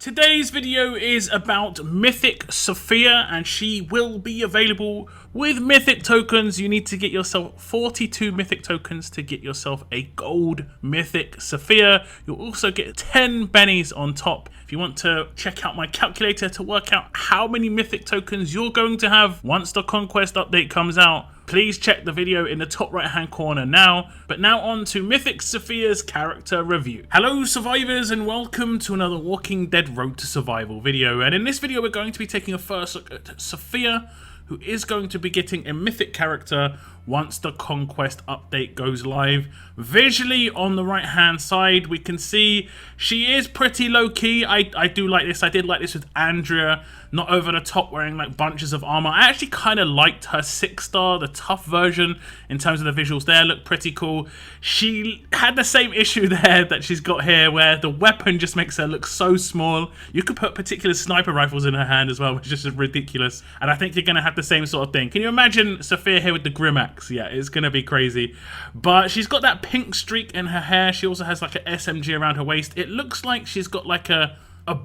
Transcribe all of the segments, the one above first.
Today's video is about Mythic Sophia, and she will be available with Mythic Tokens. You need to get yourself 42 Mythic Tokens to get yourself a gold Mythic Sophia. You'll also get 10 bennies on top. If you want to check out my calculator to work out how many Mythic Tokens you're going to have once the Conquest update comes out, please check the video in the top right hand corner now. But now on to Mythic Sophia's character review. Hello survivors, and welcome to another Walking Dead Road to Survival video. And in this video we're going to be taking a first look at Sophia, who is going to be getting a mythic character once the Conquest update goes live. Visually on the right hand side we can see she is pretty low key. I do like this. I did like this with Andrea, not over the top wearing like bunches of armor. I actually kind of liked her 6-star, the tough version, in terms of the visuals there. Looked pretty cool. She had the same issue there that she's got here, where the weapon just makes her look so small. You could put particular sniper rifles in her hand as well, which is just ridiculous. And I think you're going to have the same sort of thing. Can you imagine Sophia here with the Grimax? Yeah, it's going to be crazy. But she's got that pink streak in her hair. She also has like an SMG around her waist. It looks like she's got like a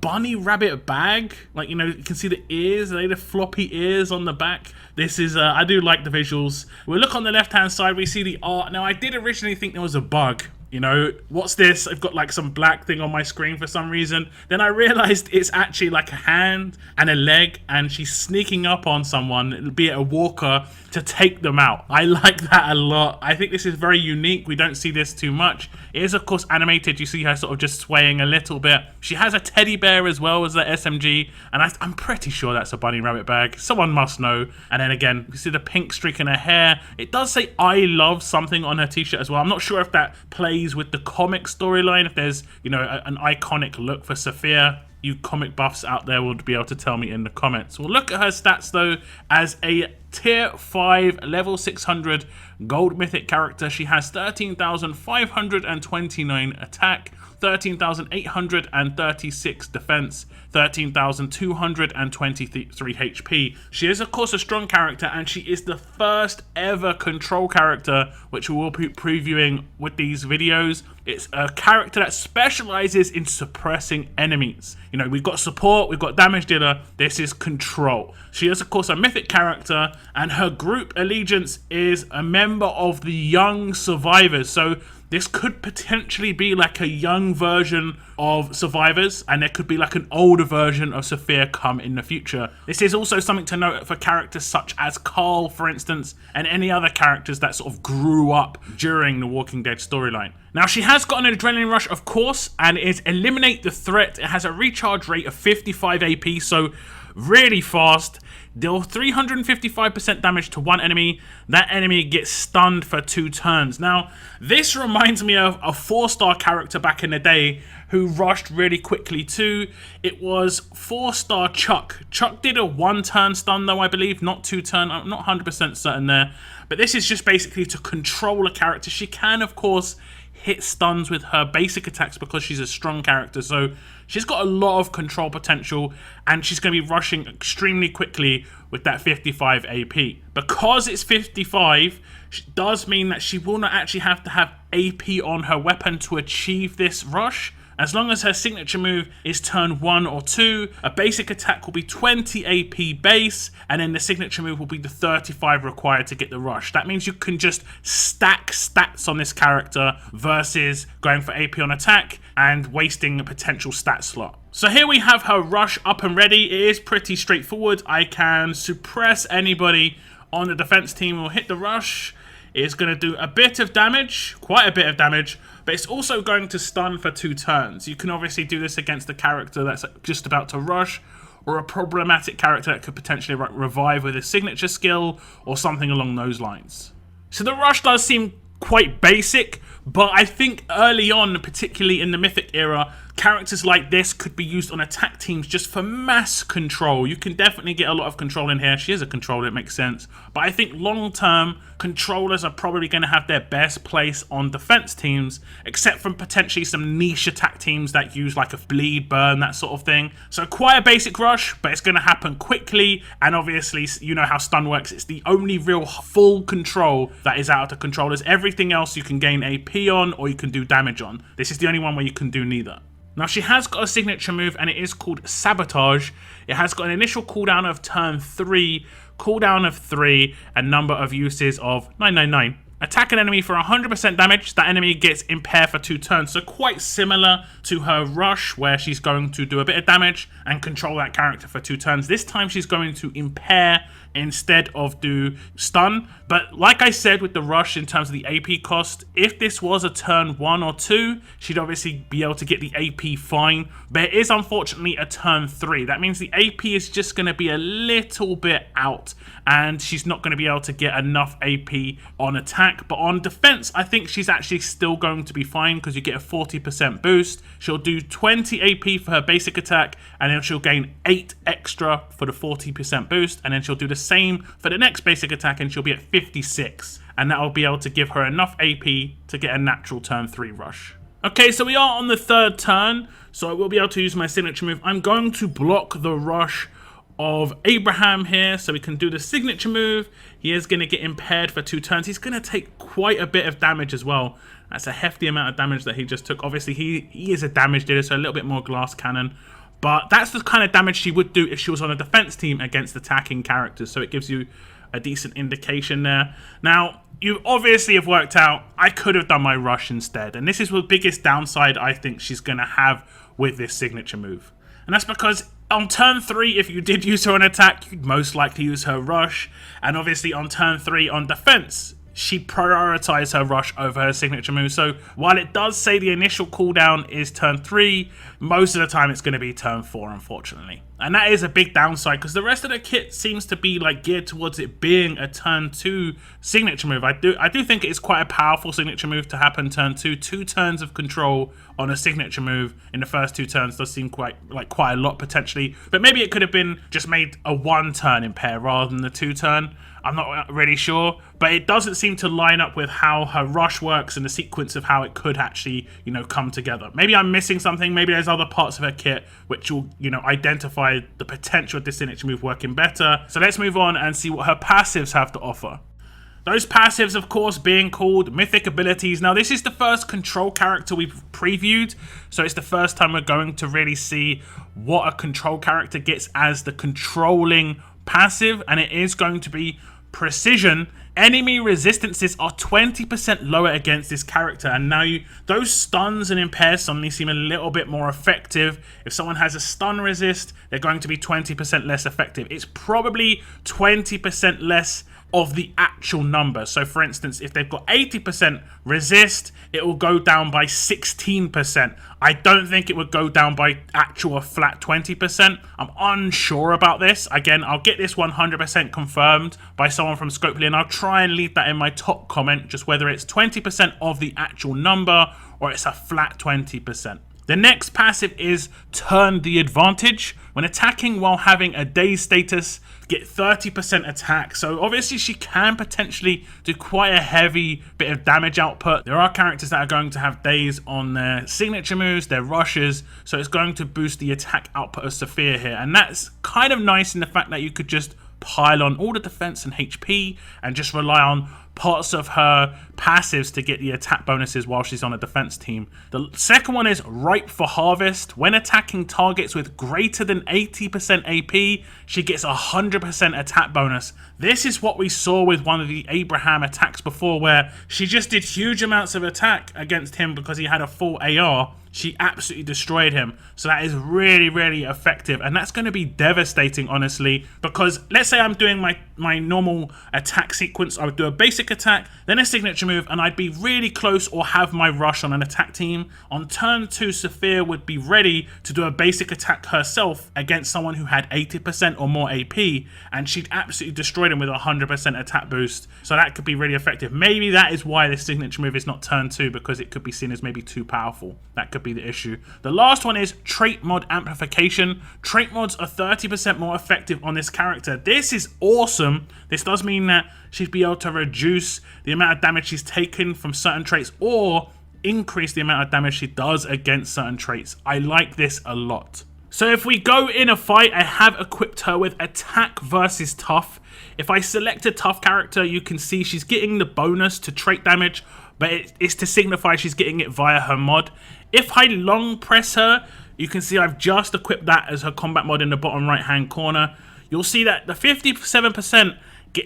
bunny rabbit bag. Like, you know, you can see the ears, the floppy ears on the back. This is, I do like the visuals. We look on the left hand side, we see the art. Now, I did originally think there was a bug. You know, what's this? I've got like some black thing on my screen for some reason. Then I realized it's actually like a hand and a leg, and she's sneaking up on someone, be it a walker, to take them out. I like that a lot. I think this is very unique. We don't see this too much. It is, of course, animated. You see her sort of just swaying a little bit. She has a teddy bear as well as the SMG, and I'm pretty sure that's a bunny rabbit bag. Someone must know. And then again, you see the pink streak in her hair. It does say I love something on her t-shirt as well. I'm not sure if that plays with the comic storyline, if there's, you know, an iconic look for Sophia. You comic buffs out there will be able to tell me in the comments. We'll look at her stats though. As a tier 5 level 600 gold mythic character, she has 13,529 attack, 13,836 defense, 13,223 HP. She is of course a strong character, and she is the first ever control character, which we will be previewing with these videos. It's a character that specializes in suppressing enemies. You know, we've got support, we've got damage dealer, this is control. She is of course a mythic character, and her group allegiance is a member of the young survivors. So this could potentially be like a young version of survivors, and there could be like an older version of Sophia come in the future. This is also something to note for characters such as Carl, for instance, and any other characters that sort of grew up during the Walking Dead storyline. Now, she has got an adrenaline rush, of course, and is eliminate the threat. It has a recharge rate of 55 AP, so really fast. Deal 355% damage to one enemy. That enemy gets stunned for 2 turns. Now, this reminds me of a 4-star character back in the day who rushed really quickly too. It was 4-star Chuck. Chuck did a 1-turn stun though, I believe, not 2-turn. I'm not 100% certain there. But this is just basically to control a character. She can, of course, hit stuns with her basic attacks because she's a strong character, so she's got a lot of control potential, and she's going to be rushing extremely quickly with that 55 AP. Because it's 55, it does mean that she will not actually have to have AP on her weapon to achieve this rush. As long as her signature move is turn 1 or 2, a basic attack will be 20 AP base, and then the signature move will be the 35 required to get the rush. That means you can just stack stats on this character versus going for AP on attack and wasting a potential stat slot. So here we have her rush up and ready. It is pretty straightforward. I can suppress anybody on the defense team or hit the rush. It's going to do a bit of damage, quite a bit of damage, but it's also going to stun for 2 turns. You can obviously do this against a character that's just about to rush, or a problematic character that could potentially revive with a signature skill or something along those lines. So the rush does seem quite basic, but I think early on, particularly in the Mythic era, characters like this could be used on attack teams just for mass control. You can definitely get a lot of control in here. She is a controller, it makes sense. But I think long term, controllers are probably going to have their best place on defense teams, except from potentially some niche attack teams that use like a bleed, burn, that sort of thing. So quite a basic rush, but it's going to happen quickly. And obviously, you know how stun works. It's the only real full control that is out of the controllers. Everything else you can gain AP on, or you can do damage on. This is the only one where you can do neither. Now she has got a signature move and it is called Sabotage. It has got an initial cooldown of turn 3, cooldown of 3, and number of uses of 999. Attack an enemy for 100% damage. That enemy gets impaired for 2 turns. So quite similar to her rush, where she's going to do a bit of damage and control that character for 2 turns. This time she's going to impair instead of do stun. But like I said with the rush in terms of the AP cost, if this was a turn 1 or 2, she'd obviously be able to get the AP fine. But it is unfortunately a turn 3. That means the AP is just going to be a little bit out and she's not going to be able to get enough AP on attack. But on defense, I think she's actually still going to be fine because you get a 40% boost. She'll do 20 AP for her basic attack and then she'll gain 8 extra for the 40% boost, and then she'll do the same for the next basic attack and she'll be at 56, and that'll be able to give her enough AP to get a natural turn 3 rush. Okay, so we are on the 3rd turn, so I will be able to use my signature move. I'm going to block the rush of Abraham here so we can do the signature move. He is going to get impaired for 2 turns. He's going to take quite a bit of damage as well. That's a hefty amount of damage that he just took. Obviously he is a damage dealer, so a little bit more glass cannon, but that's the kind of damage she would do if she was on a defense team against attacking characters, so it gives you a decent indication there. Now, you obviously have worked out I could have done my rush instead, and this is the biggest downside I think she's going to have with this signature move. And that's because on turn 3, if you did use her on attack, you'd most likely use her rush, and obviously on turn 3 on defense, she'd prioritize her rush over her signature move. So while it does say the initial cooldown is turn 3, most of the time it's going to be turn 4, unfortunately. And that is a big downside because the rest of the kit seems to be like geared towards it being a turn 2 signature move. I do think it is quite a powerful signature move to happen turn 2. 2 turns of control on a signature move in the first 2 turns does seem quite a lot potentially. But maybe it could have been just made a 1 turn impair rather than the 2 turn. I'm not really sure, but it doesn't seem to line up with how her rush works and the sequence of how it could actually, come together. Maybe I'm missing something. Maybe there's other parts of her kit which will, identify the potential of this signature move working better. So let's move on and see what her passives have to offer. Those passives, of course, being called Mythic Abilities. Now, this is the first control character we've previewed, so it's the first time we're going to really see what a control character gets as the controlling passive, and it is going to be Precision. Enemy resistances are 20% lower against this character, and now those stuns and impairs suddenly seem a little bit more effective. If someone has a stun resist, they're going to be 20% less effective. It's probably 20% less of the actual number. So for instance, if they've got 80% resist, it will go down by 16%. I don't think it would go down by actual flat 20%. I'm unsure about this. Again, I'll get this 100% confirmed by someone from Scopely, and I'll try and leave that in my top comment, just whether it's 20% of the actual number or it's a flat 20%. The next passive is Turn the Advantage. When attacking while having a daze status, get 30% attack. So obviously she can potentially do quite a heavy bit of damage output. There are characters that are going to have daze on their signature moves, their rushes, so it's going to boost the attack output of Sophia here. And that's kind of nice in the fact that you could just pile on all the defense and HP and just rely on parts of her passives to get the attack bonuses while she's on a defense team. The second one is Ripe for Harvest. When attacking targets with greater than 80% AP, she gets 100% attack bonus. This is what we saw with one of the Abraham attacks before, where she just did huge amounts of attack against him because he had a full AR. She absolutely destroyed him. So that is really, really effective. And that's going to be devastating, honestly, because let's say I'm doing my normal attack sequence. I would do a basic attack, then a signature move, and I'd be really close or have my rush on an attack team. On turn 2, Sophia would be ready to do a basic attack herself against someone who had 80% or more AP, and she'd absolutely destroy them with a 100% attack boost. So that could be really effective. Maybe that is why this signature move is not turn 2, because it could be seen as maybe too powerful. That could be the issue. The last one is Trait Mod Amplification. Trait mods are 30% more effective on this character. This is awesome. This does mean that she'd be able to reduce the amount of damage she's taken from certain traits or increase the amount of damage she does against certain traits. I like this a lot. So if we go in a fight, I have equipped her with Attack versus Tough. If I select a tough character, you can see she's getting the bonus to trait damage, but it's to signify she's getting it via her mod. If I long press her, you can see I've just equipped that as her combat mod in the bottom right hand corner. You'll see that the 57%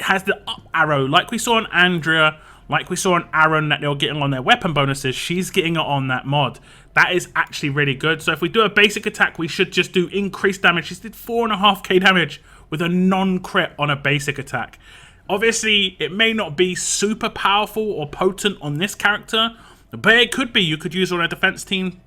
has the up arrow, like we saw on Andrea, like we saw on Aaron, that they were getting on their weapon bonuses. She's getting it on that mod. That is actually really good. So if we do a basic attack, we should just do increased damage. She did 4.5k damage with a non-crit on a basic attack. Obviously, it may not be super powerful or potent on this character, but it could be. You could use it on a defense team,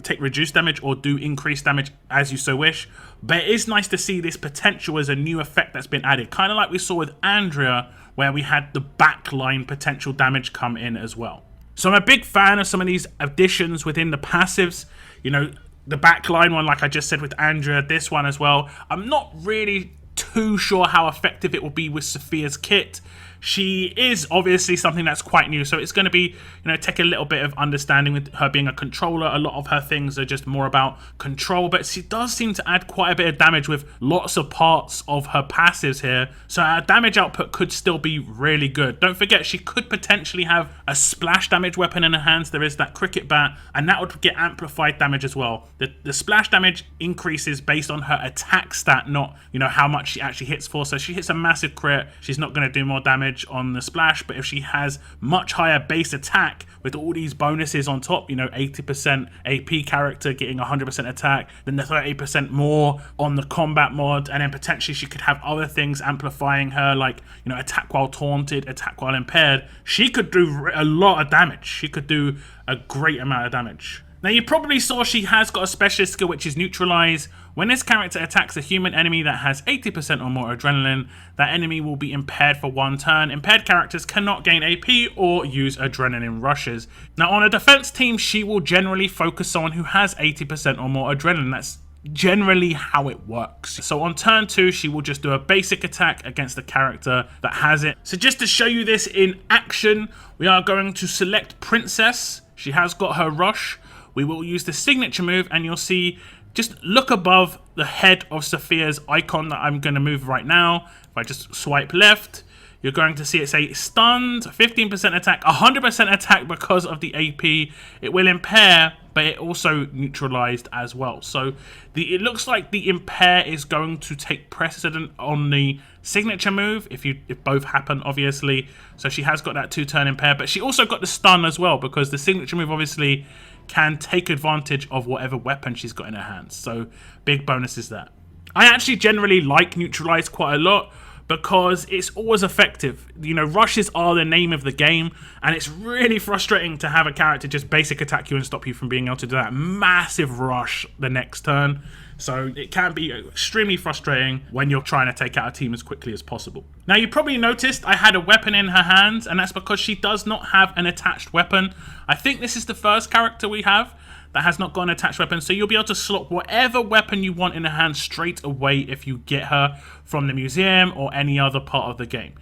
take reduced damage, or do increased damage as you so wish. But it is nice to see this potential as a new effect that's been added, kind of like we saw with Andrea, where we had the backline potential damage come in as well. So I'm a big fan of some of these additions within the passives. You know, the backline one, like I just said with Andrea, this one as well. I'm not really too sure how effective it will be with Sophia's kit. She is obviously something that's quite new, so it's going to be, you know, take a little bit of understanding with her being a controller. A lot of her things are just more about control, but she does seem to add quite a bit of damage with lots of parts of her passives here, so her damage output could still be really good. Don't forget, she could potentially have a splash damage weapon in her hands. There is that cricket bat, and that would get amplified damage as well. The splash damage increases based on her attack stat, not, you know, how much she actually hits for. So she hits a massive crit, she's not going to do more damage on the splash, but if she has much higher base attack with all these bonuses on top, you know, 80% AP character getting 100% attack, then the 30% more on the combat mod, and then potentially she could have other things amplifying her, like, you know, attack while taunted, attack while impaired. She could do a lot of damage. She could do a great amount of damage. Now, you probably saw she has got a specialist skill, which is Neutralize. When this character attacks a human enemy that has 80% or more adrenaline, that enemy will be impaired for 1 turn. Impaired characters cannot gain AP or use adrenaline rushes. Now, on a defense team, she will generally focus someone who has 80% or more adrenaline. That's generally how it works. So on turn 2, she will just do a basic attack against the character that has it. So just to show you this in action, we are going to select Princess. She has got her rush. We will use the signature move, and you'll see, just look above the head of Sophia's icon that I'm going to move right now. If I just swipe left, you're going to see it say stunned, 15% attack, 100% attack because of the AP. It will impair, but it also neutralized as well. So it looks like the impair is going to take precedent on the signature move if both happen, obviously. So she has got that 2-turn impair, but she also got the stun as well, because the signature move obviously can take advantage of whatever weapon she's got in her hands. So big bonus is that. I actually generally like Neutralize quite a lot, because it's always effective. You know, rushes are the name of the game, and it's really frustrating to have a character just basic attack you and stop you from being able to do that massive rush the next turn. So it can be extremely frustrating when you're trying to take out a team as quickly as possible. Now, you probably noticed I had a weapon in her hands, and that's because she does not have an attached weapon. I think this is the first character we have that has not got an attached weapon, so you'll be able to slot whatever weapon you want in her hand straight away if you get her from the museum or any other part of the game.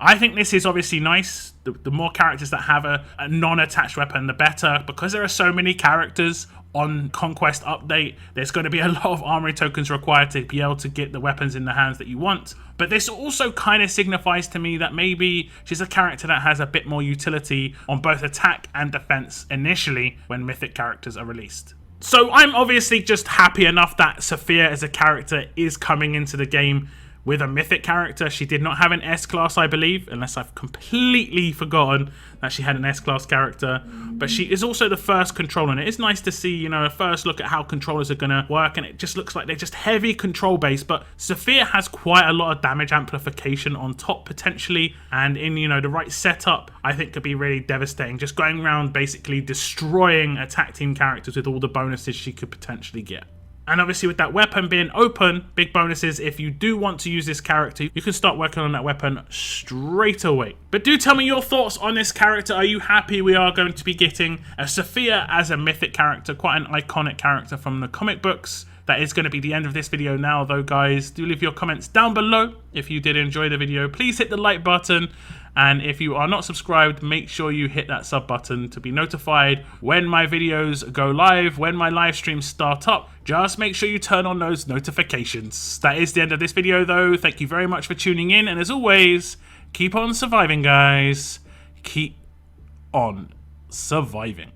I think this is obviously nice. The more characters that have a non-attached weapon, the better, because there are so many characters on Conquest update. There's going to be a lot of armory tokens required to be able to get the weapons in the hands that you want. But this also kind of signifies to me that maybe she's a character that has a bit more utility on both attack and defense initially when Mythic characters are released. So I'm obviously just happy enough that Sophia as a character is coming into the game with a Mythic character. She did not have an S-Class, I believe, unless I've completely forgotten that she had an S-Class character. But she is also the first controller, and it is nice to see, you know, a first look at how controllers are going to work, and it just looks like they're just heavy control based. But Sophia has quite a lot of damage amplification on top, potentially, and in, you know, the right setup, I think could be really devastating. Just going around basically destroying attack team characters with all the bonuses she could potentially get. And obviously with that weapon being open, big bonuses. If you do want to use this character, you can start working on that weapon straight away. But do tell me your thoughts on this character. Are you happy we are going to be getting a Sophia as a Mythic character? Quite an iconic character from the comic books. That is going to be the end of this video now, though, guys. Do leave your comments down below if you did enjoy the video. Please hit the like button. And if you are not subscribed, make sure you hit that sub button to be notified when my videos go live, when my live streams start up. Just make sure you turn on those notifications. That is the end of this video, though. Thank you very much for tuning in. And as always, keep on surviving, guys. Keep on surviving.